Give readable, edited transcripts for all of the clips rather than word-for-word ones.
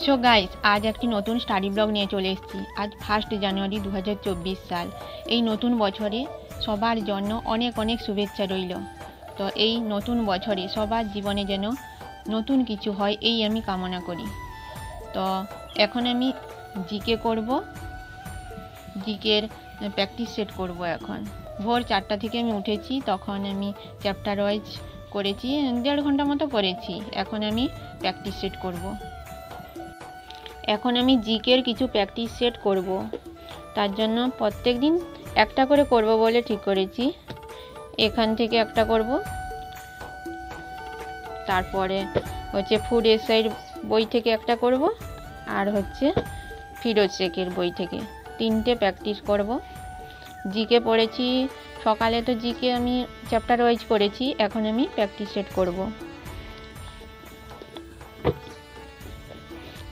So guys, আজ একটি নতুন স্টাডি ব্লগ নিয়ে চলে এসেছি। আজ 1 জানুয়ারি 2024 সাল। এই নতুন বছরে সবার জন্য অনেক অনেক শুভেচ্ছা রইল। তো এই নতুন বছরে সবার জীবনে যেন নতুন কিছু হয়, এই আমি কামনা করি। তো এখন আমি জিকে করব, জিকের প্র্যাকটিস সেট করব। এখন ভোর 4টা থেকে আমি উঠেছি, তখন আমি চ্যাপ্টার ওয়াইজ করেছি, 1.5 ঘন্টা মতো করেছি। এখন আমি প্র্যাকটিস সেট করব। এখন আমি জিকের কিছু প্র্যাকটিস সেট করব, তার জন্য প্রত্যেক দিন একটা করে করব বলে ঠিক করেছি। এখান থেকে একটা করব, তারপরে হচ্ছে ফুড এসআইর বই থেকে একটা করব, আর হচ্ছে ফিরোজ শেখের বই থেকে 3টে প্র্যাকটিস করব। জিকে পড়েছি সকালে, তো জিকে আমি চ্যাপ্টার ওয়াইজ করেছি। এখন আমি প্র্যাকটিস সেট করব।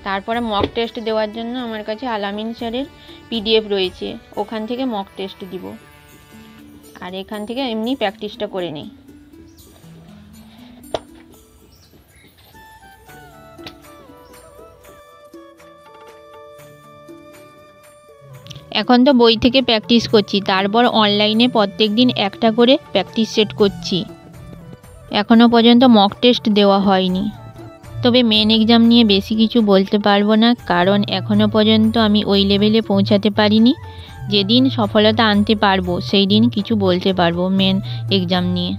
তারপরে মক টেস্ট দেওয়ার জন্য আমার কাছে আলামিন স্যারের পিডিএফ রয়েছে, ওখান থেকে মক টেস্ট দিব, আর এখান থেকে এমনি প্র্যাকটিসটা করে নিই। এখন তো বই থেকে প্র্যাকটিস করছি, তারপর অনলাইনে প্রত্যেক দিন একটা করে প্র্যাকটিস সেট করছি। এখনও পর্যন্ত মক টেস্ট দেওয়া হয়নি। তবে মেন এক্সাম নিয়ে বেশি কিছু বলতে পারবো না, কারণ এখনও পর্যন্ত আমি ওই লেভেলে পৌঁছাতে পারিনি। যেদিন সফলতা আনতে পারবো সেই দিন কিছু বলতে পারবো মেন এক্সাম নিয়ে।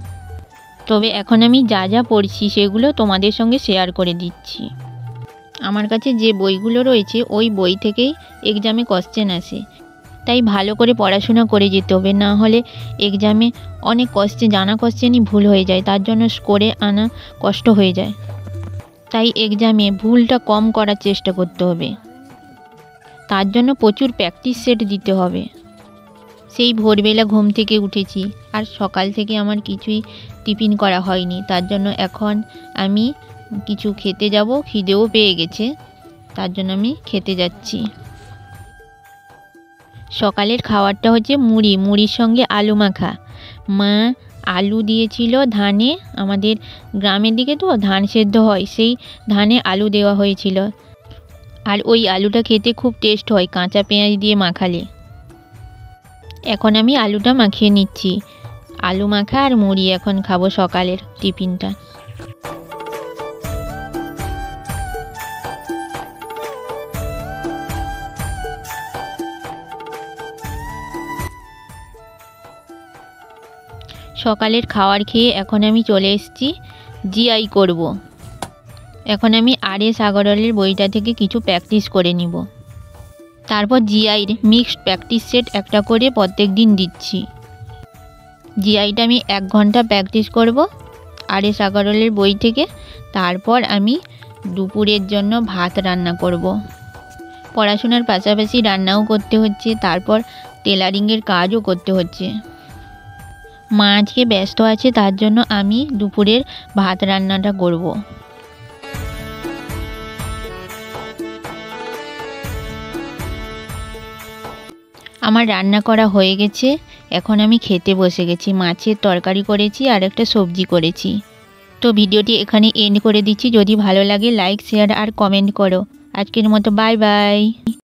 তবে এখন আমি যা যা পড়ছি সেগুলো তোমাদের সঙ্গে শেয়ার করে দিচ্ছি। আমার কাছে যে বইগুলো রয়েছে ওই বই থেকেই এক্সামে কোশ্চেন আসে, তাই ভালো করে পড়াশোনা করে যেতে হবে, না হলে এক্সামে অনেক জানা কোশ্চেনই ভুল হয়ে যায়, তার জন্য স্কোরে আনা কষ্ট হয়ে যায়। তাই এক্সামে ভুলটা কম করার চেষ্টা করতে হবে, তার জন্য প্রচুর প্র্যাকটিস সেট দিতে হবে। সেই ভোরবেলা ঘুম থেকে উঠেছি, আর সকাল থেকে আমার কিছুই টিফিন করা হয়নি, তার জন্য এখন আমি কিছু খেতে যাব, খিদেও পেয়ে গেছে, তার জন্য আমি খেতে যাচ্ছি। সকালের খাবারটা হচ্ছে মুড়ির সঙ্গে আলু মাখা। মা আলু দিয়েছিল ধানে, আমাদের গ্রামের দিকে তো ধান সেদ্ধ হয়, সেই ধানে আলু দেওয়া হয়েছিল, আর ওই আলুটা খেতে খুব টেস্ট হয় কাঁচা পেঁয়াজ দিয়ে মাখালে। এখন আমি আলুটা মাখিয়ে নিচ্ছি, আলু মাখা আর মুড়ি এখন খাবো সকালের টিফিনটা। সকালের খাবার খেয়ে এখন আমি চলে এসেছি জিআই করব। এখন আমি আর.এস. আগরওয়ালের বইটা থেকে কিছু প্র্যাকটিস করে নিব। তারপর জিআইয়ের মিক্সড প্র্যাকটিস সেট একটা করে প্রত্যেক দিন দিচ্ছি। জিআইটা আমি 1 ঘন্টা প্র্যাকটিস করব আর.এস. আগরওয়ালের বই থেকে। তারপর আমি দুপুরের জন্য ভাত রান্না করব। পড়াশোনার পাশাপাশি রান্নাও করতে হচ্ছে, তারপর টেলারিংয়ের কাজও করতে হচ্ছে। মা আজকে ব্যস্ত আছে, তার জন্য আমি দুপুরের ভাত রান্নাটা করব। আমার রান্না করা হয়ে গেছে, এখন আমি খেতে বসে গেছি। মাছের তরকারি করেছি আর একটা সবজি করেছি। তো ভিডিওটি এখানে এন্ড করে দিচ্ছি। যদি ভালো লাগে লাইক, শেয়ার আর কমেন্ট করো। আজকের মতো বাই বাই।